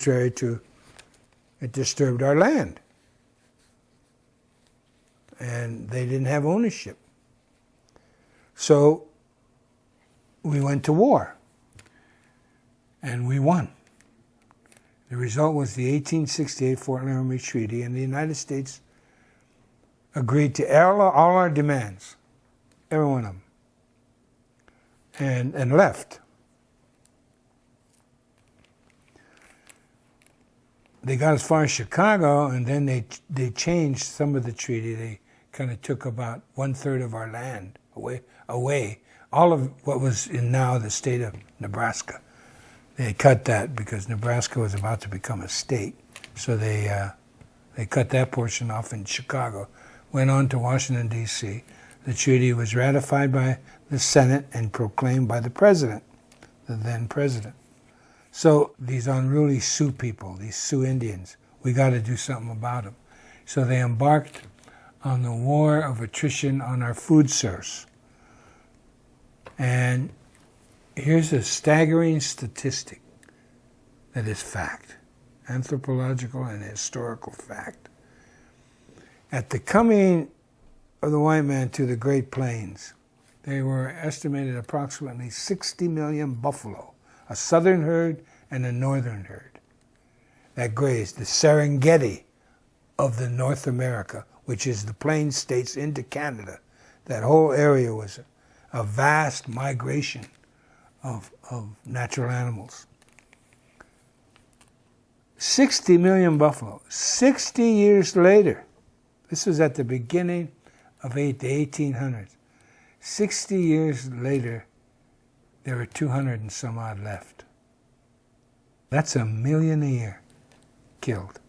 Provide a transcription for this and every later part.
it disturbed our land. And they didn't have ownership. So we went to war. And we won. The result was the 1868 Fort Laramie Treaty, and the United States agreed to all our demands, every one of them, and left. They got as far as Chicago, and then they changed some of the treaty. They kind of took about 1/3 of our land away. All of what was in now the state of Nebraska. They cut that because Nebraska was about to become a state. So they cut that portion off in Chicago. Went on to Washington, D.C. The treaty was ratified by the Senate and proclaimed by the president, the then president. So these unruly Sioux people, these Sioux Indians, we got to do something about them. So they embarked on the war of attrition on our food source. And here's a staggering statistic that is fact, anthropological and historical fact. At the coming of the white man to the Great Plains, there were estimated approximately 60 million buffalo, a southern herd and a northern herd, that grazed the Serengeti of the North America, which is the Plains states into Canada. That whole area was a vast migration of natural animals. 60 million buffalo. 60 years later, this was at the beginning of the 1800s. 60 years later, there were 200 and some odd left. That's 1 million a year killed.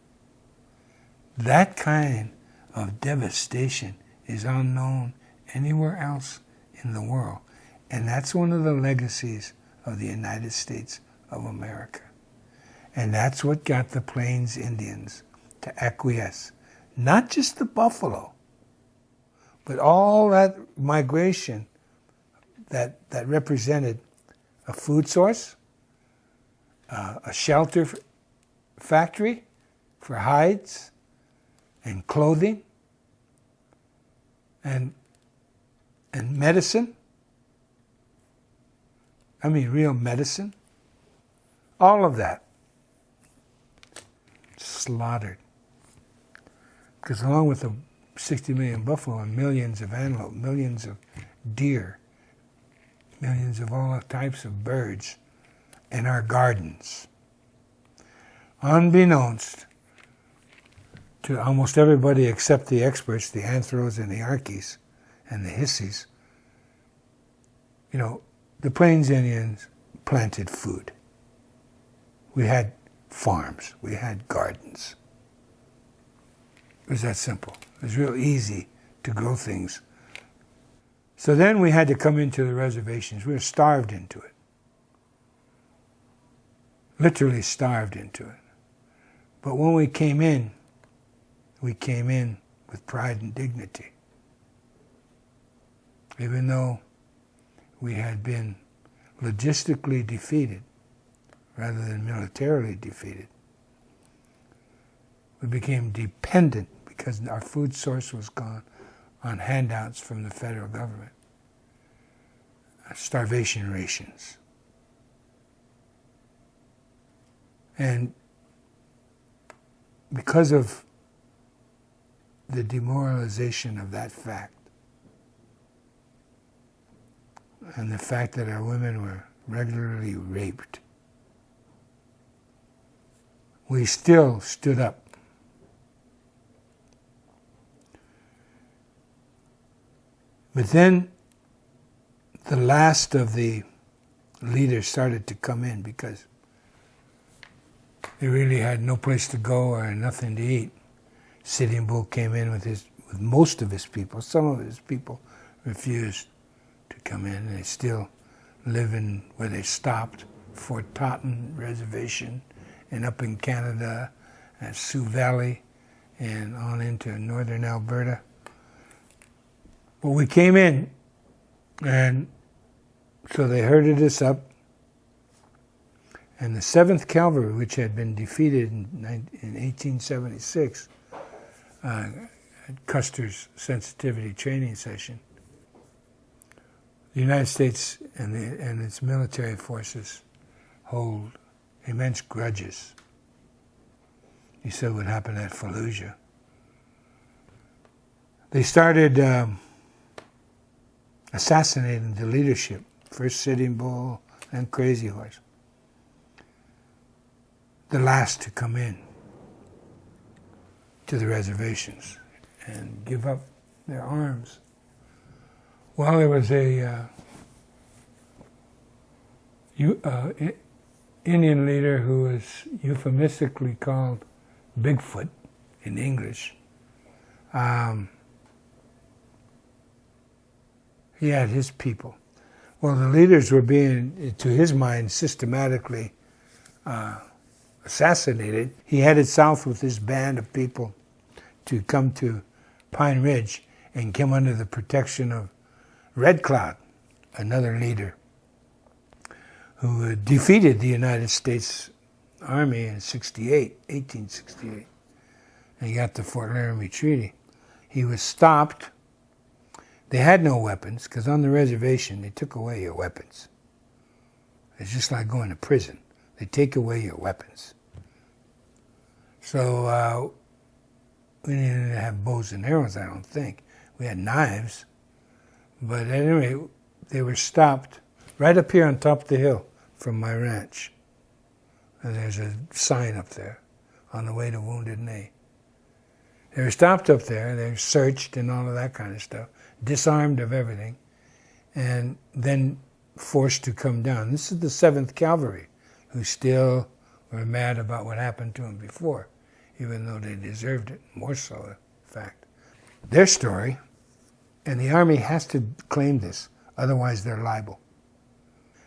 That kind of devastation is unknown anywhere else in the world. And that's one of the legacies of the United States of America. And that's what got the Plains Indians to acquiesce. Not just the buffalo, but all that migration that represented a food source, a shelter factory for hides and clothing and medicine. I mean, real medicine. All of that slaughtered. Because along with the 60 million buffalo and millions of antelope, millions of deer, millions of all types of birds in our gardens, unbeknownst to almost everybody except the experts, the anthros and the archies and the hissies, the Plains Indians planted food. We had farms. We had gardens. It was that simple. It was real easy to grow things. So then we had to come into the reservations. We were starved into it. Literally starved into it. But when we came in with pride and dignity. Even though we had been logistically defeated rather than militarily defeated. We became dependent because our food source was gone on handouts from the federal government. Starvation rations. And because of the demoralization of that fact, and the fact that our women were regularly raped, we still stood up. But then the last of the leaders started to come in because they really had no place to go or nothing to eat. Sitting Bull came in with most of his people. Some of his people refused to come in. They still live in where they stopped, Fort Totten Reservation, and up in Canada at Sioux Valley and on into northern Alberta. But we came in, and so they herded us up, And the 7th Cavalry, which had been defeated in 1876, at Custer's sensitivity training session, the United States and its military forces hold immense grudges. You said what happened at Fallujah. They started assassinating the leadership, first Sitting Bull and Crazy Horse, the last to come in to the reservations and give up their arms. Well, there was a Indian leader who was euphemistically called Bigfoot in English. He had his people. Well, the leaders were being, to his mind, systematically assassinated. He headed south with his band of people to come to Pine Ridge and come under the protection of Red Cloud, another leader who defeated the United States Army in 1868. And he got the Fort Laramie Treaty. He was stopped. They had no weapons, because on the reservation, they took away your weapons. It's just like going to prison. They take away your weapons. So we didn't have bows and arrows, I don't think. We had knives. But at any rate, they were stopped right up here on top of the hill from my ranch. And there's a sign up there, on the way to Wounded Knee. They were stopped up there, they were searched and all of that kind of stuff, disarmed of everything, and then forced to come down. This is the 7th Cavalry, who still were mad about what happened to them before, even though they deserved it, more so, in fact. Their story, and the Army has to claim this, otherwise they're liable.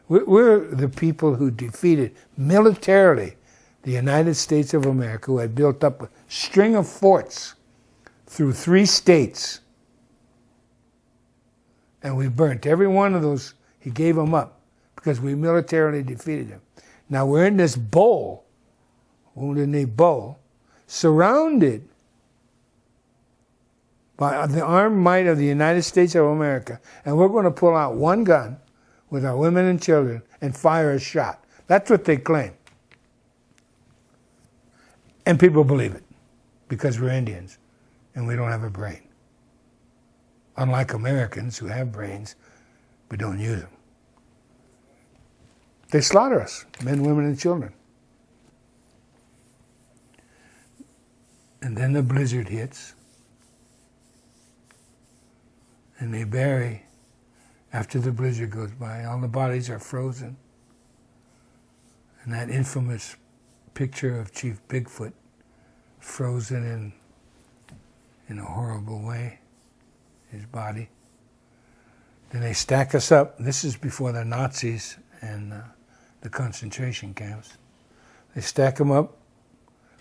We're the people who defeated militarily the United States of America, who had built up a string of forts through 3 states. And we burnt every one of those. He gave them up because we militarily defeated them. Now we're in this bowl, Wounded Knee Bowl, surrounded by the armed might of the United States of America, and we're going to pull out one gun with our women and children and fire a shot. That's what they claim. And people believe it because we're Indians and we don't have a brain. Unlike Americans who have brains but don't use them. They slaughter us, men, women, and children. And then the blizzard hits and they bury. After the blizzard goes by, all the bodies are frozen. And that infamous picture of Chief Bigfoot frozen in a horrible way, his body. Then they stack us up. This is before the Nazis and the concentration camps. They stack them up,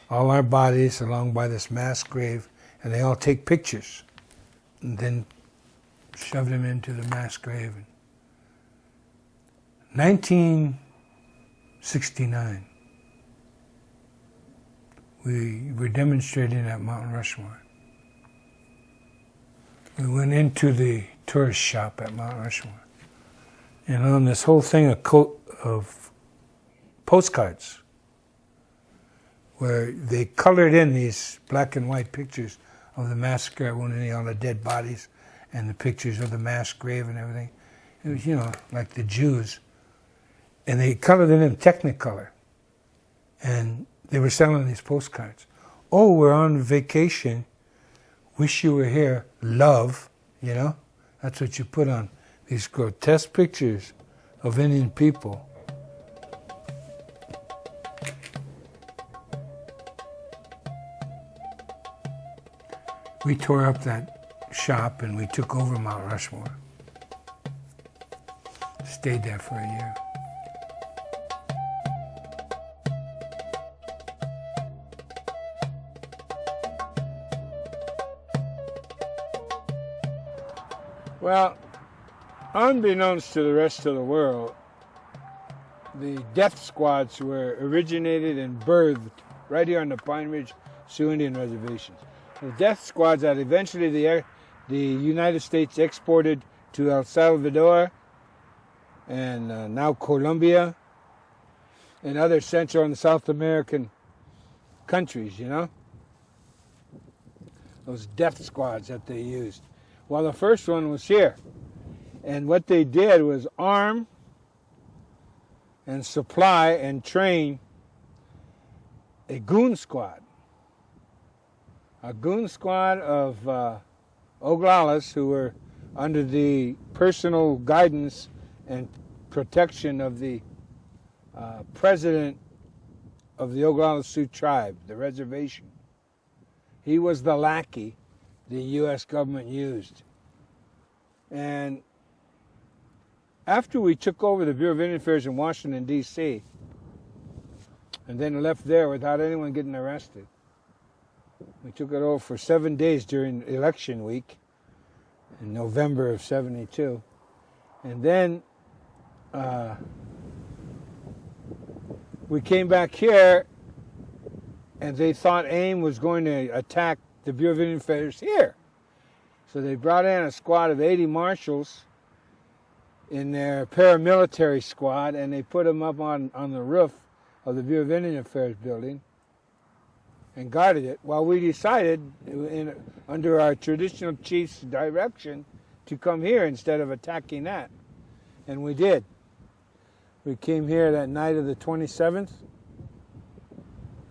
all our bodies along by this mass grave, and they all take pictures. And then shoved him into the mass grave. 1969, we were demonstrating at Mount Rushmore. We went into the tourist shop at Mount Rushmore, and on this whole thing of postcards, where they colored in these black and white pictures of the massacre at Wounded Knee, all the dead bodies, and the pictures of the mass grave and everything. It was, like the Jews. And they colored it in Technicolor. And they were selling these postcards. Oh, we're on vacation. Wish you were here. Love, That's what you put on these grotesque pictures of Indian people. We tore up that shop and we took over Mount Rushmore. Stayed there for a year. Well, unbeknownst to the rest of the world, The death squads were originated and birthed right here on the Pine Ridge Indian Reservation. The death squads that eventually the United States exported to El Salvador and now Colombia and other Central and South American countries, you know? Those death squads that they used. Well, the first one was here. And what they did was arm and supply and train a goon squad. A goon squad of Oglalas who were under the personal guidance and protection of the president of the Oglala Sioux tribe, the reservation. He was the lackey the U.S. government used. And after we took over the Bureau of Indian Affairs in Washington, D.C., and then left there without anyone getting arrested, we took it over for 7 days during election week in November of '72. And then we came back here, and they thought AIM was going to attack the Bureau of Indian Affairs here. So they brought in a squad of 80 marshals in their paramilitary squad, and they put them up on the roof of the Bureau of Indian Affairs building and guarded it, while we decided, under our traditional chief's direction, to come here instead of attacking that. And we did. We came here that night of the 27th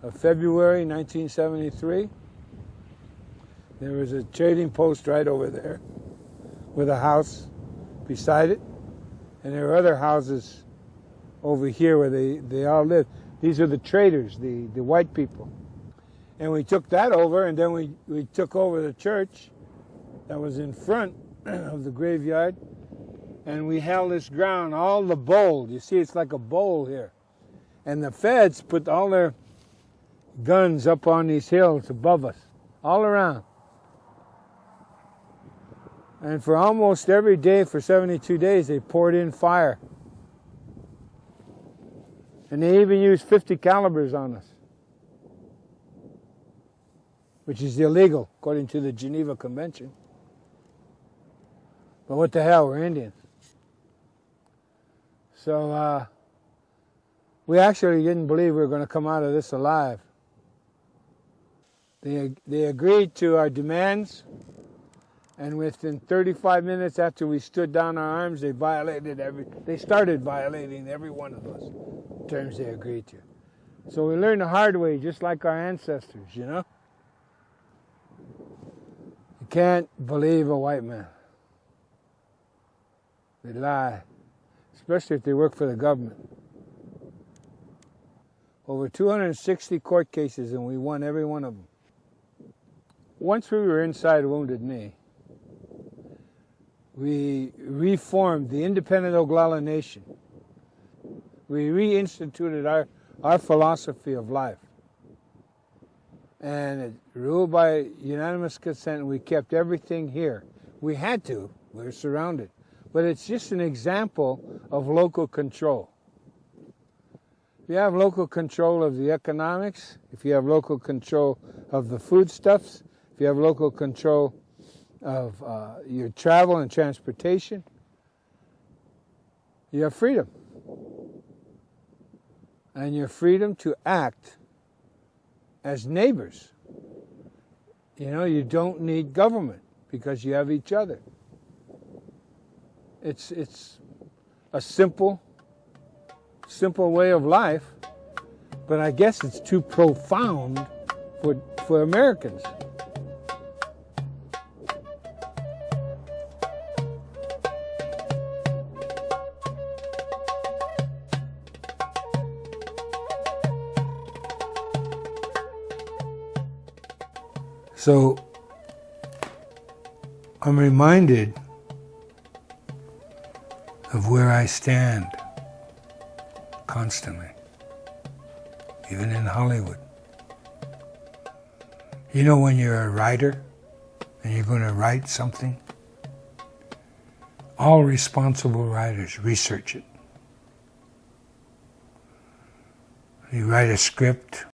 of February 1973. There was a trading post right over there with a house beside it. And there were other houses over here where they all lived. These are the traders, the white people. And we took that over, and then we took over the church that was in front of the graveyard, and we held this ground, all the bowl. You see, it's like a bowl here. And the feds put all their guns up on these hills above us, all around. And for almost every day for 72 days, they poured in fire. And they even used .50 calibers on us, which is illegal according to the Geneva Convention. But what the hell, we're Indians. So we actually didn't believe we were going to come out of this alive. They agreed to our demands, and within 35 minutes after we stood down our arms, they started violating every one of those terms they agreed to. So we learned the hard way, just like our ancestors, you know? You can't believe a white man. They lie, especially if they work for the government. Over 260 court cases, and we won every one of them. Once we were inside Wounded Knee, we reformed the independent Oglala Nation. We reinstituted our philosophy of life. And it ruled by unanimous consent, and we kept everything here. We had to. We were surrounded. But it's just an example of local control. If you have local control of the economics, if you have local control of the foodstuffs, if you have local control of your travel and transportation, you have freedom. And your freedom to act as neighbors. You know, you don't need government because you have each other. It's a simple way of life, but I guess it's too profound for Americans. So I'm reminded of where I stand constantly, even in Hollywood. You know, when you're a writer and you're going to write something, all responsible writers research it. You write a script,